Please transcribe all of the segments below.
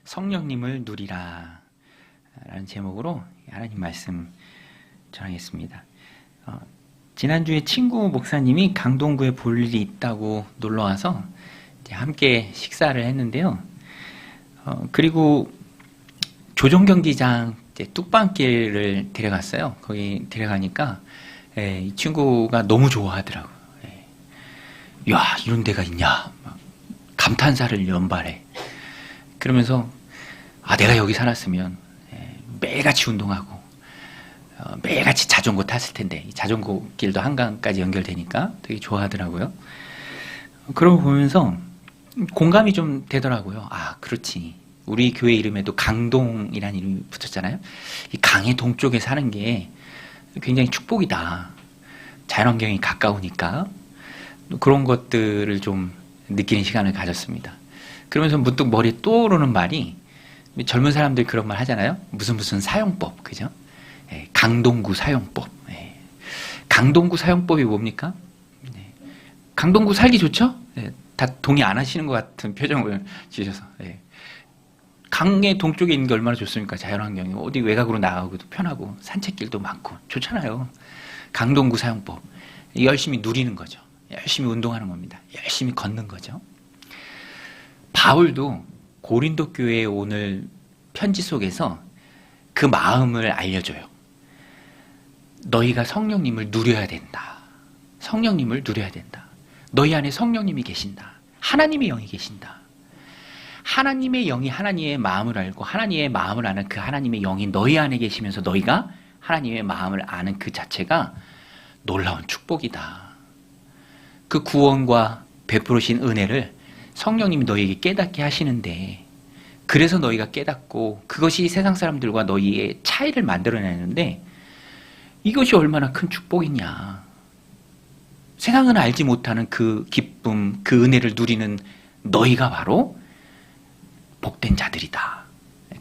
성령님을 누리라 라는 제목으로 하나님 말씀 전하겠습니다. 지난주에 친구 목사님이 강동구에 볼 일이 있다고 놀러와서 함께 식사를 했는데요. 그리고 조정경기장 뚝방길을 데려갔어요. 거기 데려가니까 이 친구가 너무 좋아하더라고요. 야, 이런 데가 있냐, 감탄사를 연발해. 그러면서 내가 여기 살았으면 매일같이 운동하고 매일같이 자전거 탔을 텐데, 이 자전거 길도 한강까지 연결되니까 되게 좋아하더라고요. 그런 거 보면서 공감이 좀 되더라고요. 그렇지, 우리 교회 이름에도 강동이라는 이름이 붙었잖아요. 이 강의 동쪽에 사는 게 굉장히 축복이다. 자연환경이 가까우니까 그런 것들을 좀 느끼는 시간을 가졌습니다. 그러면서 문득 머리에 떠오르는 말이, 젊은 사람들 그런 말 하잖아요. 무슨 사용법, 그죠? 강동구 사용법. 강동구 사용법이 뭡니까? 강동구 살기 좋죠? 다 동의 안 하시는 것 같은 표정을 지으셔서. 강의 동쪽에 있는 게 얼마나 좋습니까? 자연환경이 어디 외곽으로 나가고도 편하고 산책길도 많고 좋잖아요. 강동구 사용법. 열심히 누리는 거죠. 열심히 운동하는 겁니다. 열심히 걷는 거죠. 바울도 고린도 교회에 오늘 편지 속에서 그 마음을 알려줘요. 너희가 성령님을 누려야 된다. 성령님을 누려야 된다. 너희 안에 성령님이 계신다. 하나님의 영이 계신다. 하나님의 영이 하나님의 마음을 알고 하나님의 마음을 아는 그 하나님의 영이 너희 안에 계시면서 너희가 하나님의 마음을 아는 그 자체가 놀라운 축복이다. 그 구원과 베푸르신 은혜를 성령님이 너희에게 깨닫게 하시는데, 그래서 너희가 깨닫고 그것이 세상 사람들과 너희의 차이를 만들어내는데, 이것이 얼마나 큰 축복이냐. 세상은 알지 못하는 그 기쁨, 그 은혜를 누리는 너희가 바로 복된 자들이다.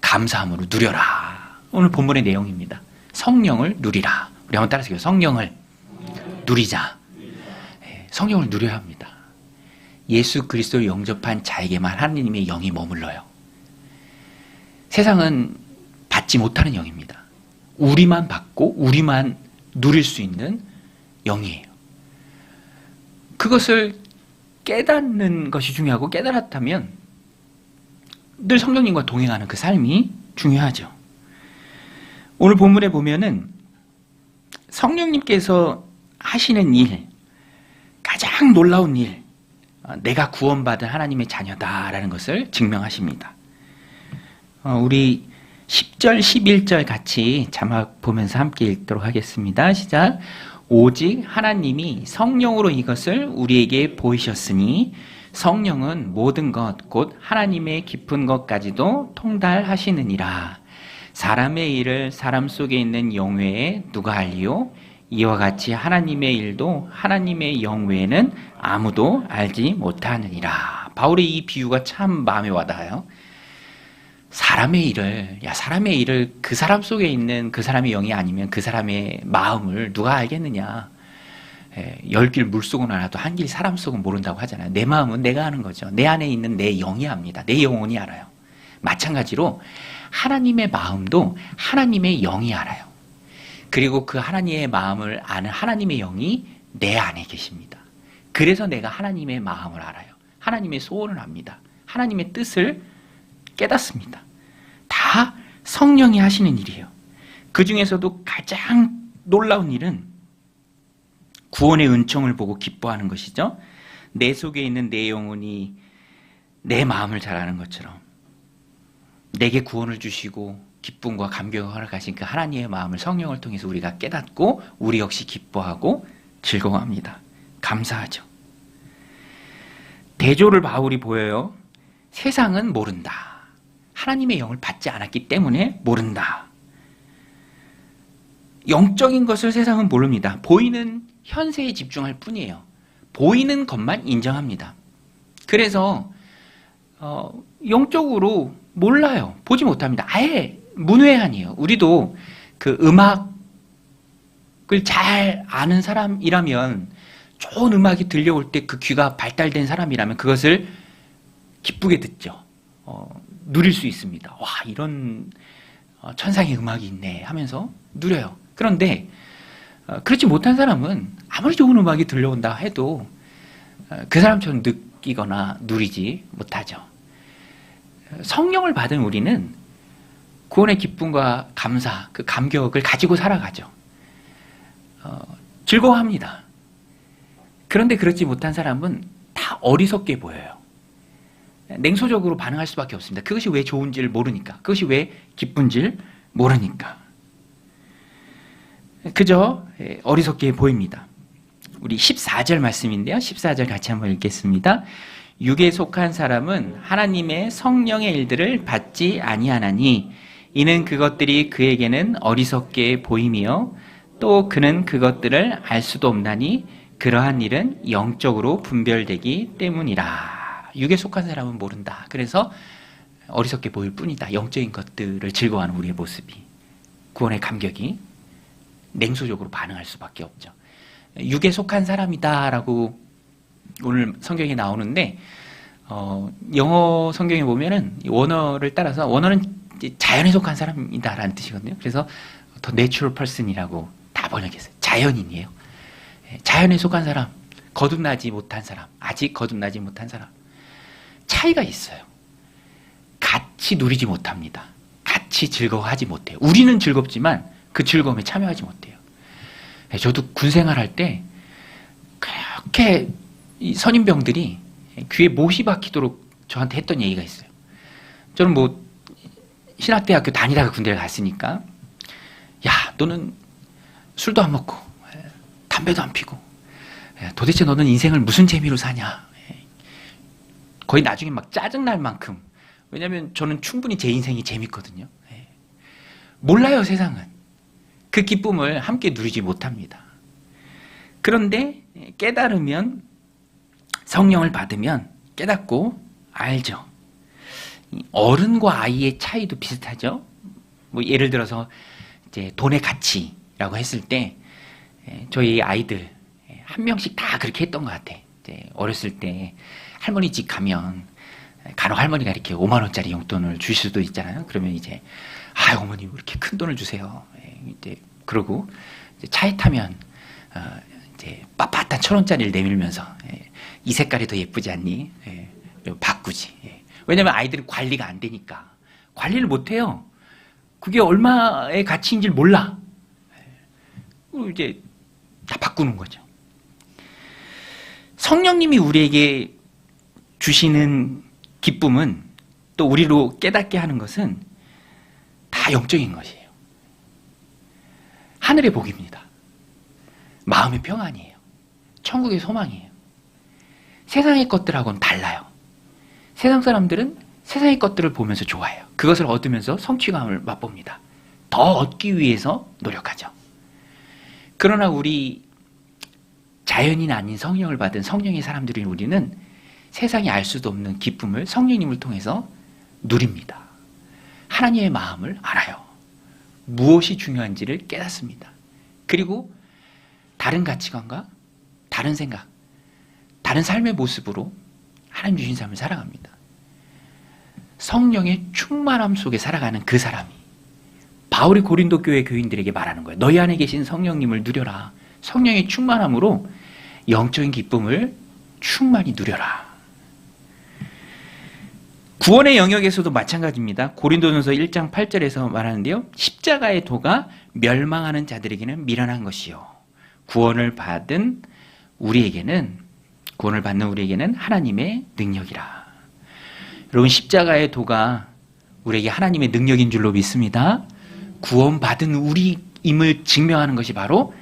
감사함으로 누려라. 오늘 본문의 내용입니다. 성령을 누리라. 우리 한번 따라서 성령을 누리자. 성령을 누려야 합니다. 예수 그리스도를 영접한 자에게만 하나님의 영이 머물러요. 세상은 받지 못하는 영입니다. 우리만 받고 우리만 누릴 수 있는 영이에요. 그것을 깨닫는 것이 중요하고, 깨달았다면 늘 성령님과 동행하는 그 삶이 중요하죠. 오늘 본문에 보면은 성령님께서 하시는 일, 가장 놀라운 일, 내가 구원받은 하나님의 자녀다라는 것을 증명하십니다. 우리 10절, 11절 같이 자막 보면서 함께 읽도록 하겠습니다. 시작. 오직 하나님이 성령으로 이것을 우리에게 보이셨으니 성령은 모든 것 곧 하나님의 깊은 것까지도 통달하시느니라. 사람의 일을 사람 속에 있는 영 외에 누가 알리요? 이와 같이 하나님의 일도 하나님의 영 외에는 아무도 알지 못하느니라. 바울의 이 비유가 참 마음에 와닿아요. 사람의 일을 그 사람 속에 있는 그 사람의 영이 아니면 그 사람의 마음을 누가 알겠느냐. 10길 물속은 알아도 한 길 사람 속은 모른다고 하잖아요. 내 마음은 내가 아는 거죠. 내 안에 있는 내 영이 압니다. 내 영혼이 알아요. 마찬가지로 하나님의 마음도 하나님의 영이 알아요. 그리고 그 하나님의 마음을 아는 하나님의 영이 내 안에 계십니다. 그래서 내가 하나님의 마음을 알아요. 하나님의 소원을 압니다. 하나님의 뜻을 깨닫습니다. 다 성령이 하시는 일이에요. 그 중에서도 가장 놀라운 일은 구원의 은총을 보고 기뻐하는 것이죠. 내 속에 있는 내 영혼이 내 마음을 잘 아는 것처럼 내게 구원을 주시고 기쁨과 감격을 허락하신 그 하나님의 마음을 성령을 통해서 우리가 깨닫고 우리 역시 기뻐하고 즐거워합니다. 감사하죠. 대조를 바울이 보여요. 세상은 모른다. 하나님의 영을 받지 않았기 때문에 모른다. 영적인 것을 세상은 모릅니다. 보이는 현세에 집중할 뿐이에요. 보이는 것만 인정합니다. 그래서 영적으로 몰라요. 보지 못합니다. 아예 문외한이에요. 우리도 그 음악을 잘 아는 사람이라면, 좋은 음악이 들려올 때 그 귀가 발달된 사람이라면 그것을 기쁘게 듣죠. 누릴 수 있습니다. 와, 이런 천상의 음악이 있네 하면서 누려요. 그런데 그렇지 못한 사람은 아무리 좋은 음악이 들려온다 해도 그 사람처럼 느끼거나 누리지 못하죠. 성령을 받은 우리는 구원의 기쁨과 감사, 그 감격을 가지고 살아가죠. 즐거워합니다. 그런데 그렇지 못한 사람은 다 어리석게 보여요. 냉소적으로 반응할 수밖에 없습니다. 그것이 왜 좋은지를 모르니까. 그것이 왜 기쁜지를 모르니까. 그저 어리석게 보입니다. 우리 14절 말씀인데요. 14절 같이 한번 읽겠습니다. 육에 속한 사람은 하나님의 성령의 일들을 받지 아니하나니 이는 그것들이 그에게는 어리석게 보임이요 또 그는 그것들을 알 수도 없나니 그러한 일은 영적으로 분별되기 때문이라. 육에 속한 사람은 모른다. 그래서 어리석게 보일 뿐이다. 영적인 것들을 즐거워하는 우리의 모습이, 구원의 감격이 냉소적으로 반응할 수밖에 없죠. 육에 속한 사람이다라고 오늘 성경에 나오는데 영어 성경에 보면은 원어를 따라서 원어는 자연에 속한 사람이다라는 뜻이거든요. 그래서 더 내추럴 퍼슨이라고 다 번역했어요. 자연인이에요. 자연에 속한 사람, 거듭나지 못한 사람, 아직 거듭나지 못한 사람. 차이가 있어요. 같이 누리지 못합니다. 같이 즐거워하지 못해요. 우리는 즐겁지만 그 즐거움에 참여하지 못해요. 저도 군 생활할 때 그렇게 이 선임병들이 귀에 못이 박히도록 저한테 했던 얘기가 있어요. 저는 뭐 신학대학교 다니다가 군대를 갔으니까, 야, 너는 술도 안 먹고 담배도 안 피고 도대체 너는 인생을 무슨 재미로 사냐. 거의 나중에 막 짜증날 만큼. 왜냐하면 저는 충분히 제 인생이 재밌거든요. 몰라요, 세상은. 그 기쁨을 함께 누리지 못합니다. 그런데 깨달으면, 성령을 받으면 깨닫고 알죠. 어른과 아이의 차이도 비슷하죠. 뭐 예를 들어서 이제 돈의 가치라고 했을 때 저희 아이들 한 명씩 다 그렇게 했던 것 같아. 이제 어렸을 때 할머니 집 가면 간혹 할머니가 이렇게 5만 원짜리 용돈을 주실 수도 있잖아요. 그러면 이제 어머니 왜 이렇게 큰 돈을 주세요. 이제 그러고 이제 차에 타면 이제 빳빳한 1,000원짜리를 내밀면서 이 색깔이 더 예쁘지 않니? 바꾸지. 왜냐면 아이들은 관리가 안 되니까. 관리를 못 해요. 그게 얼마의 가치인지를 몰라. 이제 다 바꾸는 거죠. 성령님이 우리에게 주시는 기쁨은, 또 우리로 깨닫게 하는 것은 다 영적인 것이에요. 하늘의 복입니다. 마음의 평안이에요. 천국의 소망이에요. 세상의 것들하고는 달라요. 세상 사람들은 세상의 것들을 보면서 좋아해요. 그것을 얻으면서 성취감을 맛봅니다. 더 얻기 위해서 노력하죠. 그러나 우리 자연인 아닌 성령을 받은 성령의 사람들인 우리는 세상이 알 수도 없는 기쁨을 성령님을 통해서 누립니다. 하나님의 마음을 알아요. 무엇이 중요한지를 깨닫습니다. 그리고 다른 가치관과 다른 생각, 다른 삶의 모습으로 하나님 주신 삶을 살아갑니다. 성령의 충만함 속에 살아가는 그 사람이, 바울이 고린도 교회 교인들에게 말하는 거예요. 너희 안에 계신 성령님을 누려라. 성령의 충만함으로 영적인 기쁨을 충만히 누려라. 구원의 영역에서도 마찬가지입니다. 고린도전서 1장 8절에서 말하는데요. 십자가의 도가 멸망하는 자들에게는 미련한 것이요, 구원을 받는 우리에게는 하나님의 능력이라. 여러분, 십자가의 도가 우리에게 하나님의 능력인 줄로 믿습니다. 구원받은 우리임을 증명하는 것이 바로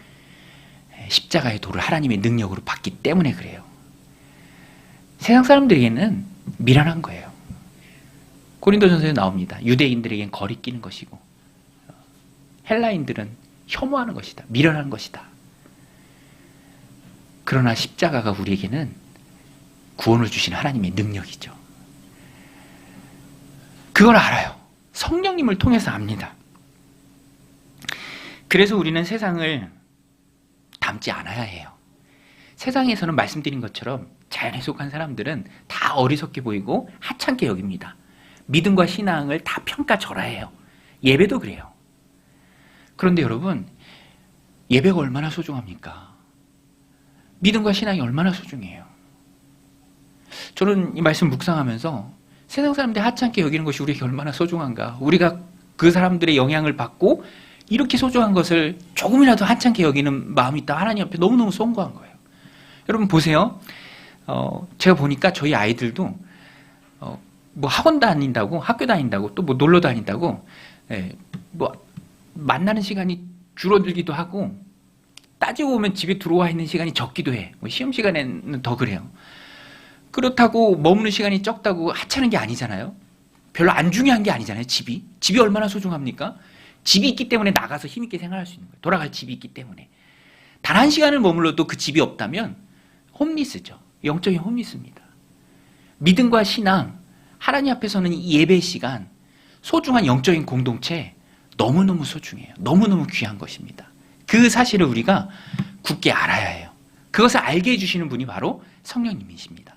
십자가의 도를 하나님의 능력으로 받기 때문에 그래요. 세상 사람들에게는 미련한 거예요. 고린도전서에 나옵니다. 유대인들에겐 거리끼는 것이고 헬라인들은 혐오하는 것이다. 미련한 것이다. 그러나 십자가가 우리에게는 구원을 주시는 하나님의 능력이죠. 그걸 알아요. 성령님을 통해서 압니다. 그래서 우리는 세상을 닮지 않아야 해요. 세상에서는 말씀드린 것처럼 자연에 속한 사람들은 다 어리석게 보이고 하찮게 여깁니다. 믿음과 신앙을 다 평가절하해요. 예배도 그래요. 그런데 여러분, 예배가 얼마나 소중합니까? 믿음과 신앙이 얼마나 소중해요. 저는 이 말씀 묵상하면서 세상 사람들이 하찮게 여기는 것이 우리에게 얼마나 소중한가. 우리가 그 사람들의 영향을 받고 이렇게 소중한 것을 조금이라도 하찮게 여기는 마음이 있다. 하나님 앞에 너무너무 송구한 거예요. 여러분 보세요. 제가 보니까 저희 아이들도 뭐 학원 다닌다고, 학교 다닌다고, 또 뭐 놀러 다닌다고, 뭐 만나는 시간이 줄어들기도 하고, 따지고 보면 집에 들어와 있는 시간이 적기도 해. 뭐 시험 시간에는 더 그래요. 그렇다고 머무는 시간이 적다고 하찮은 게 아니잖아요. 별로 안 중요한 게 아니잖아요. 집이 얼마나 소중합니까? 집이 있기 때문에 나가서 힘있게 생활할 수 있는 거예요. 돌아갈 집이 있기 때문에. 단 한 시간을 머물러도 그 집이 없다면 홈리스죠. 영적인 홈리스입니다. 믿음과 신앙, 하나님 앞에서는 이 예배 시간, 소중한 영적인 공동체 너무너무 소중해요. 너무너무 귀한 것입니다. 그 사실을 우리가 굳게 알아야 해요. 그것을 알게 해주시는 분이 바로 성령님이십니다.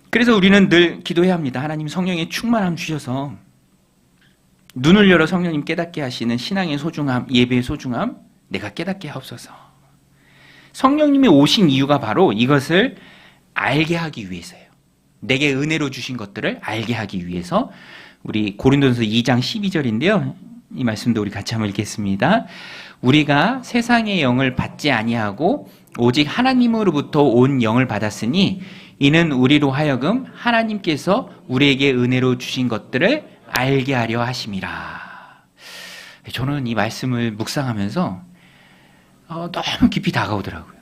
그래서 우리는 늘 기도해야 합니다. 하나님 성령의 충만함 주셔서 눈을 열어 성령님 깨닫게 하시는 신앙의 소중함, 예배의 소중함 내가 깨닫게 하옵소서. 성령님이 오신 이유가 바로 이것을 알게 하기 위해서예요. 내게 은혜로 주신 것들을 알게 하기 위해서. 우리 고린도전서 2장 12절인데요. 이 말씀도 우리 같이 한번 읽겠습니다. 우리가 세상의 영을 받지 아니하고 오직 하나님으로부터 온 영을 받았으니 이는 우리로 하여금 하나님께서 우리에게 은혜로 주신 것들을 알게 하려 하심이라. 저는 이 말씀을 묵상하면서 너무 깊이 다가오더라고요.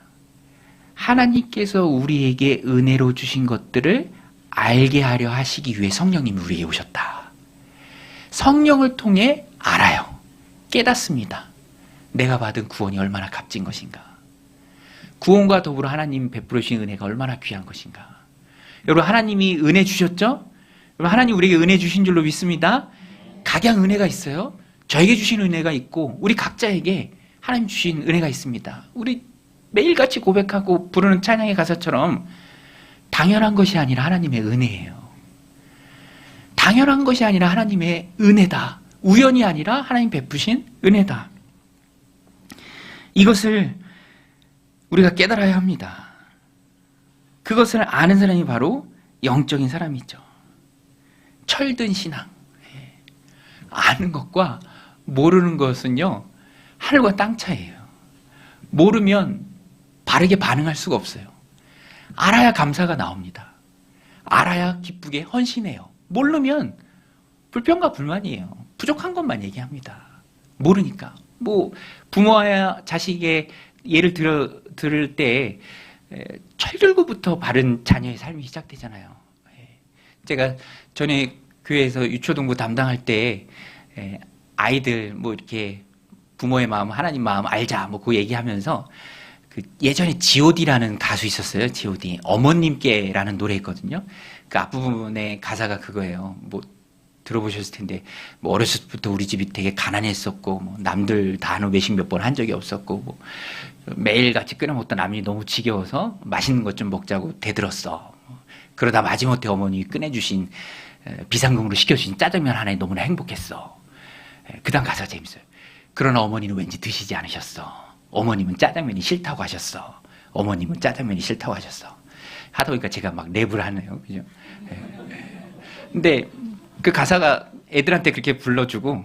하나님께서 우리에게 은혜로 주신 것들을 알게 하려 하시기 위해 성령님이 우리에게 오셨다. 성령을 통해 알아요. 깨닫습니다. 내가 받은 구원이 얼마나 값진 것인가. 구원과 더불어 하나님 베풀어 주신 은혜가 얼마나 귀한 것인가. 여러분 하나님이 은혜 주셨죠? 여러분 하나님 우리에게 은혜 주신 줄로 믿습니다. 각양 은혜가 있어요. 저에게 주신 은혜가 있고 우리 각자에게 하나님 주신 은혜가 있습니다. 우리 매일같이 고백하고 부르는 찬양의 가사처럼 당연한 것이 아니라 하나님의 은혜예요. 당연한 것이 아니라 하나님의 은혜다. 우연이 아니라 하나님 베푸신 은혜다. 이것을 우리가 깨달아야 합니다. 그것을 아는 사람이 바로 영적인 사람이죠. 철든 신앙. 아는 것과 모르는 것은요, 하늘과 땅 차이예요. 모르면 바르게 반응할 수가 없어요. 알아야 감사가 나옵니다. 알아야 기쁘게 헌신해요. 모르면 불평과 불만이에요. 부족한 것만 얘기합니다. 모르니까. 뭐 부모와 자식의 예를 들을 때 철들고부터 바른 자녀의 삶이 시작되잖아요. 제가 전에 교회에서 유초동부 담당할 때 아이들 뭐 이렇게 부모의 마음, 하나님 마음 알자 뭐 그 얘기하면서 그 예전에 G.O.D라는 가수 있었어요. G.O.D. 어머님께라는 노래였거든요. 그 앞부분의 가사가 그거예요. 뭐 들어보셨을 텐데 뭐 어렸을 때부터 우리 집이 되게 가난했었고 뭐 남들 단어 외식 몇 번 한 적이 없었고 뭐 매일같이 끓여 먹던 라면이 너무 지겨워서 맛있는 것 좀 먹자고 대들었어. 그러다 마지못해 어머니 꺼내주신 비상금으로 시켜주신 짜장면 하나에 너무나 행복했어. 그 다음 가사가 재밌어요. 그러나 어머니는 왠지 드시지 않으셨어. 어머님은 짜장면이 싫다고 하셨어. 어머님은 짜장면이 싫다고 하셨어. 하다 보니까 제가 막 랩을 하네요. 그죠? 근데 그 가사가 애들한테 그렇게 불러주고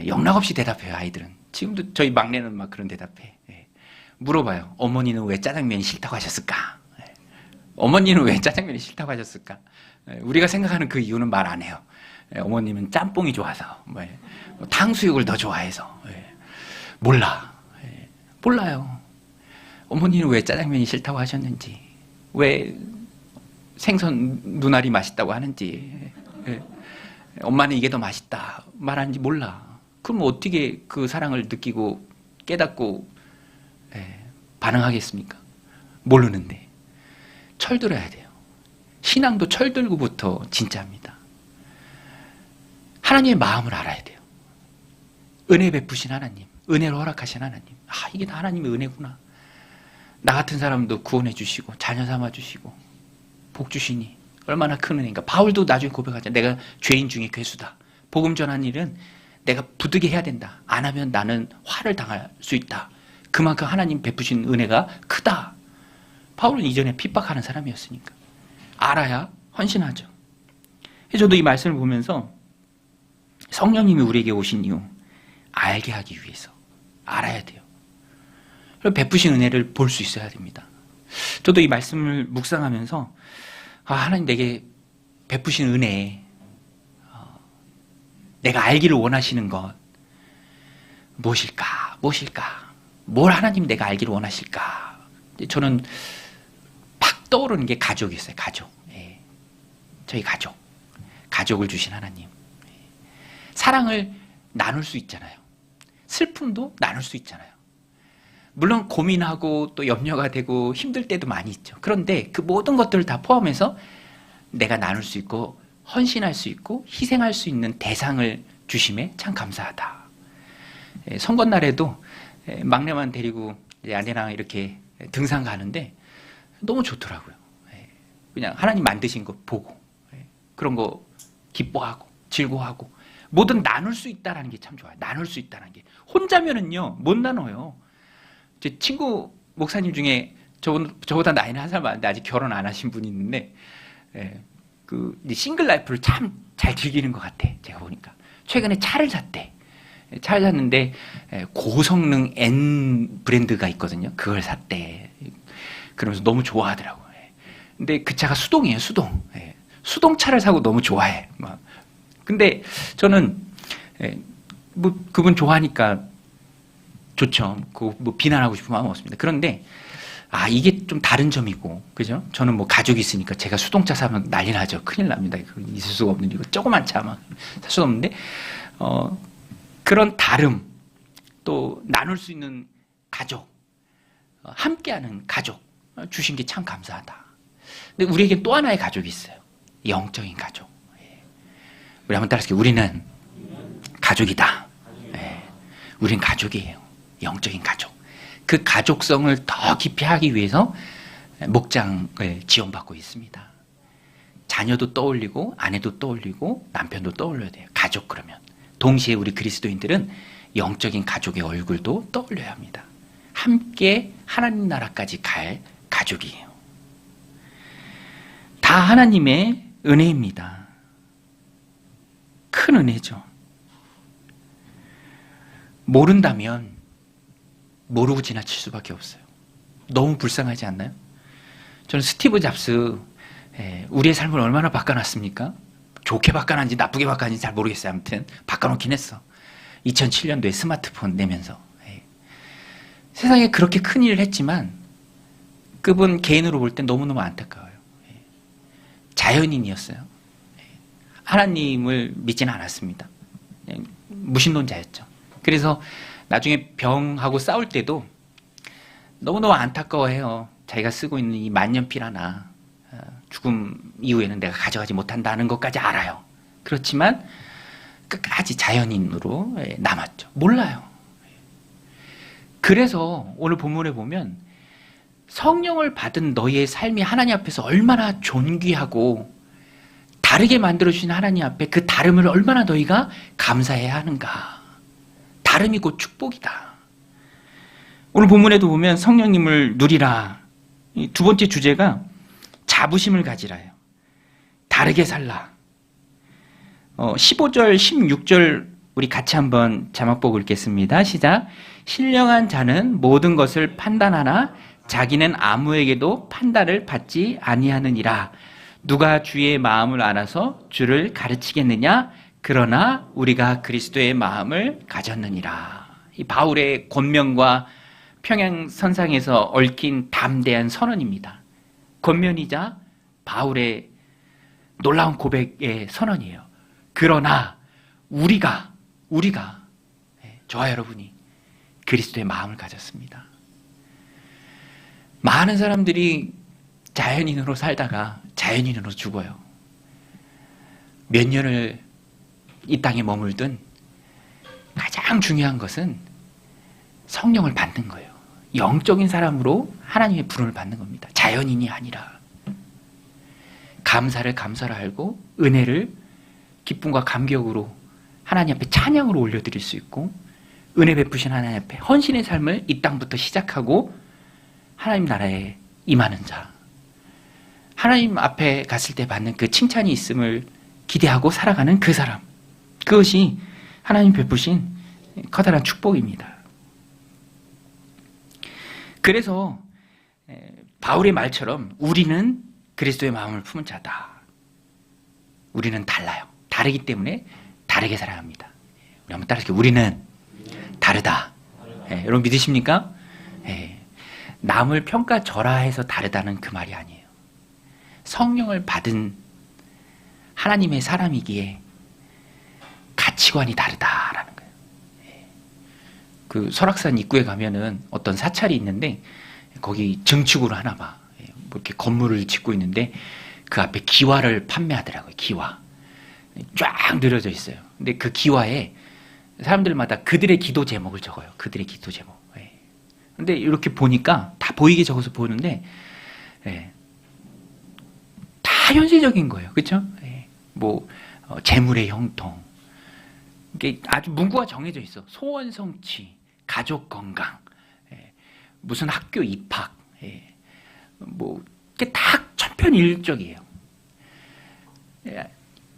영락없이 대답해요. 아이들은. 지금도 저희 막내는 막 그런 대답해. 물어봐요. 어머니는 왜 짜장면이 싫다고 하셨을까? 어머니는 왜 짜장면이 싫다고 하셨을까? 우리가 생각하는 그 이유는 말 안 해요. 어머님은 짬뽕이 좋아서, 탕수육을 더 좋아해서. 몰라요. 어머니는 왜 짜장면이 싫다고 하셨는지, 왜 생선 눈알이 맛있다고 하는지, 엄마는 이게 더 맛있다 말하는지 몰라. 그럼 어떻게 그 사랑을 느끼고 깨닫고 반응하겠습니까? 모르는데. 철들어야 돼요. 신앙도 철들고부터 진짜입니다. 하나님의 마음을 알아야 돼요. 은혜 베푸신 하나님, 은혜로 허락하신 하나님. 이게 다 하나님의 은혜구나. 나 같은 사람도 구원해 주시고 자녀 삼아 주시고 복 주시니 얼마나 큰 은혜인가. 바울도 나중에 고백하자. 내가 죄인 중에 괴수다. 복음 전한 일은 내가 부득이 해야 된다. 안 하면 나는 화를 당할 수 있다. 그만큼 하나님 베푸신 은혜가 크다. 바울은 이전에 핍박하는 사람이었으니까 알아야 헌신하죠. 저도 이 말씀을 보면서 성령님이 우리에게 오신 이유 알게 하기 위해서 알아야 돼요. 베푸신 은혜를 볼 수 있어야 됩니다. 저도 이 말씀을 묵상하면서 하나님 내게 베푸신 은혜, 내가 알기를 원하시는 것 무엇일까? 뭘 하나님 내가 알기를 원하실까? 저는 팍 떠오르는 게 가족이 있어요. 가족. 저희 가족을 주신 하나님. 사랑을 나눌 수 있잖아요. 슬픔도 나눌 수 있잖아요. 물론 고민하고 또 염려가 되고 힘들 때도 많이 있죠. 그런데 그 모든 것들을 다 포함해서 내가 나눌 수 있고 헌신할 수 있고 희생할 수 있는 대상을 주심에 참 감사하다. 선거날에도 막내만 데리고 아내랑 이렇게 등산 가는데 너무 좋더라고요. 그냥 하나님 만드신 거 보고 그런 거 기뻐하고 즐거워하고 뭐든 나눌 수 있다는 게 참 좋아요. 나눌 수 있다는 게. 혼자면은요 못 나눠요. 제 친구 목사님 중에 저보다 나이는 한 살 많은데 아직 결혼 안 하신 분이 있는데 그 싱글 라이프를 참 잘 즐기는 것 같아. 제가 보니까 최근에 차를 샀대. 차를 샀는데 고성능 N 브랜드가 있거든요. 그걸 샀대. 그러면서 너무 좋아하더라고요. 근데 그 차가 수동이에요. 수동차를 사고 너무 좋아해. 막. 근데 저는 뭐 그분 좋아하니까 좋죠. 뭐 비난하고 싶은 마음은 없습니다. 그런데 이게 좀 다른 점이고, 그죠? 저는 뭐 가족이 있으니까 제가 수동차 사면 난리 나죠. 큰일 납니다. 있을 수가 없는 이거 조그만 차 막 살 수 없는데 그런 다름, 또 나눌 수 있는 가족, 함께하는 가족 주신 게 참 감사하다. 근데 우리에게 또 하나의 가족이 있어요. 영적인 가족. 우리 한번 따라할게요. 우리는 가족이다. 우린 가족이에요. 영적인 가족. 그 가족성을 더 깊이 하기 위해서 목장을 지원받고 있습니다. 자녀도 떠올리고 아내도 떠올리고 남편도 떠올려야 돼요. 가족 그러면. 동시에 우리 그리스도인들은 영적인 가족의 얼굴도 떠올려야 합니다. 함께 하나님 나라까지 갈 가족이에요. 다 하나님의 은혜입니다. 큰 은혜죠. 모른다면 모르고 지나칠 수밖에 없어요. 너무 불쌍하지 않나요? 저는 스티브 잡스 우리의 삶을 얼마나 바꿔놨습니까? 좋게 바꿔놨는지 나쁘게 바꿔놨는지 잘 모르겠어요. 아무튼 바꿔놓긴 했어. 2007년도에 스마트폰 내면서. 세상에 그렇게 큰 일을 했지만 그분 개인으로 볼 땐 너무너무 안타까워요. 자연인이었어요. 하나님을 믿지는 않았습니다. 무신론자였죠. 그래서 나중에 병하고 싸울 때도 너무너무 안타까워해요. 자기가 쓰고 있는 이 만년필 하나 죽음 이후에는 내가 가져가지 못한다는 것까지 알아요. 그렇지만 끝까지 자연인으로 남았죠. 몰라요. 그래서 오늘 본문에 보면 성령을 받은 너희의 삶이 하나님 앞에서 얼마나 존귀하고 다르게 만들어주신 하나님 앞에 그 다름을 얼마나 너희가 감사해야 하는가. 다름이 곧 축복이다. 오늘 본문에도 보면 성령님을 누리라. 두 번째 주제가 자부심을 가지라요. 다르게 살라. 15절, 16절 우리 같이 한번 자막 보고 읽겠습니다. 시작. 신령한 자는 모든 것을 판단하나 자기는 아무에게도 판단을 받지 아니하느니라. 누가 주의 마음을 알아서 주를 가르치겠느냐? 그러나 우리가 그리스도의 마음을 가졌느니라. 이 바울의 권면과 평양선상에서 얽힌 담대한 선언입니다. 권면이자 바울의 놀라운 고백의 선언이에요. 그러나 우리가 저와 여러분이 그리스도의 마음을 가졌습니다. 많은 사람들이 자연인으로 살다가 자연인으로 죽어요. 몇 년을 이 땅에 머물든 가장 중요한 것은 성령을 받는 거예요. 영적인 사람으로 하나님의 부름을 받는 겁니다. 자연인이 아니라. 감사를 감사로 알고 은혜를 기쁨과 감격으로 하나님 앞에 찬양으로 올려드릴 수 있고, 은혜 베푸신 하나님 앞에 헌신의 삶을 이 땅부터 시작하고 하나님 나라에 임하는 자, 하나님 앞에 갔을 때 받는 그 칭찬이 있음을 기대하고 살아가는 그 사람, 그것이 하나님 베푸신 커다란 축복입니다. 그래서 바울의 말처럼 우리는 그리스도의 마음을 품은 자다. 우리는 달라요. 다르기 때문에 다르게 살아갑니다. 우리 한번 따라할게요. 우리는 다르다. 여러분 믿으십니까? 남을 평가절하해서 다르다는 그 말이 아니에요. 성령을 받은 하나님의 사람이기에 가치관이 다르다라는 거예요. 그 설악산 입구에 가면은 어떤 사찰이 있는데 거기 증축으로 하나 봐. 뭐 이렇게 건물을 짓고 있는데 그 앞에 기와를 판매하더라고요. 기와. 쫙 늘어져 있어요. 근데 그 기와에 사람들마다 그들의 기도 제목을 적어요. 그들의 기도 제목. 근데 이렇게 보니까 다 보이게 적어서 보는데 다 현실적인 거예요. 그렇죠? 뭐 재물의 형통. 이게 아주 문구가 정해져 있어. 소원 성취, 가족 건강, 무슨 학교 입학, 뭐 이게 다 천편일적이에요.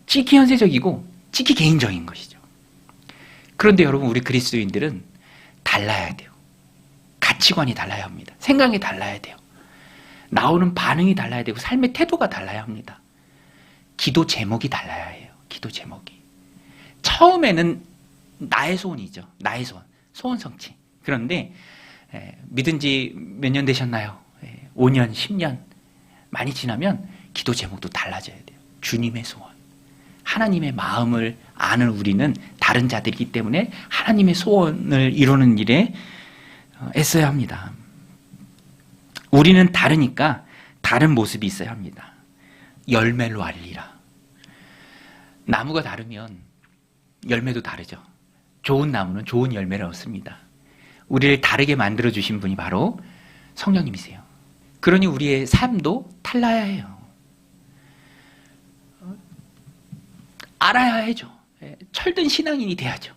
찍히 현세적이고 찍히 개인적인 것이죠. 그런데 여러분, 우리 그리스도인들은 달라야 돼요. 가치관이 달라야 합니다. 생각이 달라야 돼요. 나오는 반응이 달라야 되고 삶의 태도가 달라야 합니다. 기도 제목이 달라야 해요. 기도 제목이. 처음에는 나의 소원이죠. 나의 소원. 소원 성취. 그런데 믿은 지 몇 년 되셨나요? 5년, 10년 많이 지나면 기도 제목도 달라져야 돼요. 주님의 소원. 하나님의 마음을 아는 우리는 다른 자들이기 때문에 하나님의 소원을 이루는 일에 애써야 합니다. 우리는 다르니까 다른 모습이 있어야 합니다. 열매로 알리라. 나무가 다르면 열매도 다르죠. 좋은 나무는 좋은 열매를 얻습니다. 우리를 다르게 만들어주신 분이 바로 성령님이세요. 그러니 우리의 삶도 달라야 해요. 알아야 해죠. 철든 신앙인이 돼야죠.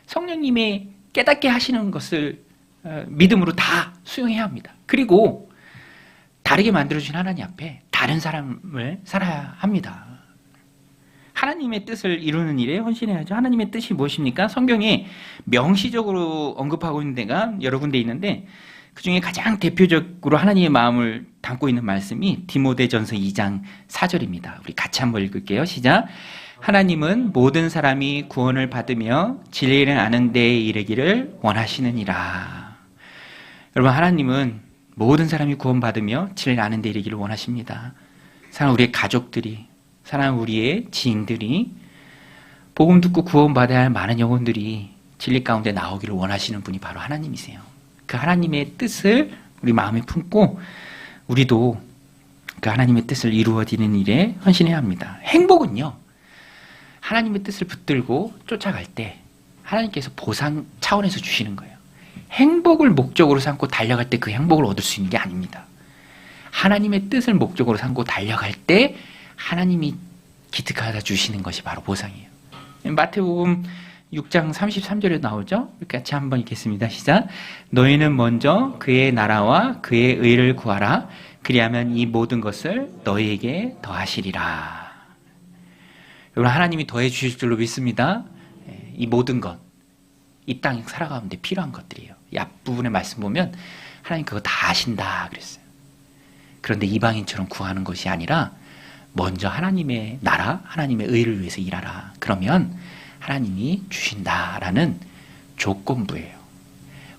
성령님의 깨닫게 하시는 것을 믿음으로 다 수용해야 합니다. 그리고 다르게 만들어주신 하나님 앞에 다른 사람을 살아야 합니다. 하나님의 뜻을 이루는 일에 헌신해야죠. 하나님의 뜻이 무엇입니까? 성경에 명시적으로 언급하고 있는 데가 여러 군데 있는데 그 중에 가장 대표적으로 하나님의 마음을 담고 있는 말씀이 디모데전서 2장 4절입니다. 우리 같이 한번 읽을게요. 시작. 하나님은 모든 사람이 구원을 받으며 진리를 아는 데에 이르기를 원하시느니라. 여러분, 하나님은 모든 사람이 구원받으며 진리를 아는 데에 이르기를 원하십니다. 사랑하는 우리의 가족들이, 사랑하는 우리의 지인들이, 복음 듣고 구원받아야 할 많은 영혼들이 진리 가운데 나오기를 원하시는 분이 바로 하나님이세요. 그 하나님의 뜻을 우리 마음에 품고 우리도 그 하나님의 뜻을 이루어지는 일에 헌신해야 합니다. 행복은요, 하나님의 뜻을 붙들고 쫓아갈 때 하나님께서 보상 차원에서 주시는 거예요. 행복을 목적으로 삼고 달려갈 때 그 행복을 얻을 수 있는 게 아닙니다. 하나님의 뜻을 목적으로 삼고 달려갈 때 하나님이 기특하다 주시는 것이 바로 보상이에요. 마태복음 6장 33절에 나오죠? 같이 한번 읽겠습니다. 시작. 너희는 먼저 그의 나라와 그의 의를 구하라. 그리하면 이 모든 것을 너희에게 더하시리라. 여러분, 하나님이 더해 주실 줄로 믿습니다. 이 모든 것, 이 땅에 살아가는데 필요한 것들이에요. 이 앞부분의 말씀 보면 하나님 그거 다 아신다 그랬어요. 그런데 이방인처럼 구하는 것이 아니라 먼저 하나님의 나라, 하나님의 의를 위해서 일하라. 그러면 하나님이 주신다라는 조건부예요.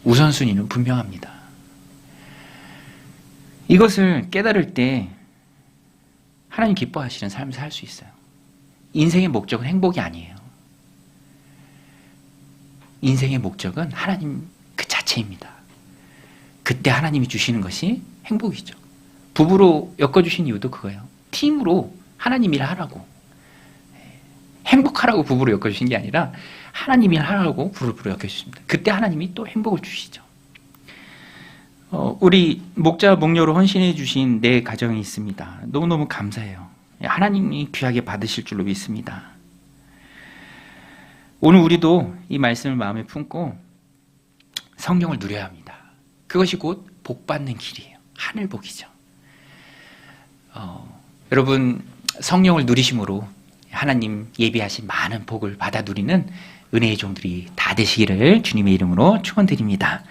우선순위는 분명합니다. 이것을 깨달을 때 하나님 기뻐하시는 삶을 살 수 있어요. 인생의 목적은 행복이 아니에요. 인생의 목적은 하나님 그 자체입니다. 그때 하나님이 주시는 것이 행복이죠. 부부로 엮어주신 이유도 그거예요. 팀으로 하나님 일 하라고. 행복하라고 부부로 엮어주신 게 아니라 하나님 일 하라고 부부로 엮어주십니다. 그때 하나님이 또 행복을 주시죠. 우리 목자 목녀로 헌신해 주신 내 가정이 있습니다. 너무너무 감사해요. 하나님이 귀하게 받으실 줄로 믿습니다. 오늘 우리도 이 말씀을 마음에 품고 성령을 누려야 합니다. 그것이 곧 복받는 길이에요. 하늘복이죠. 여러분 성령을 누리심으로 하나님 예비하신 많은 복을 받아 누리는 은혜의 종들이 다 되시기를 주님의 이름으로 축원드립니다.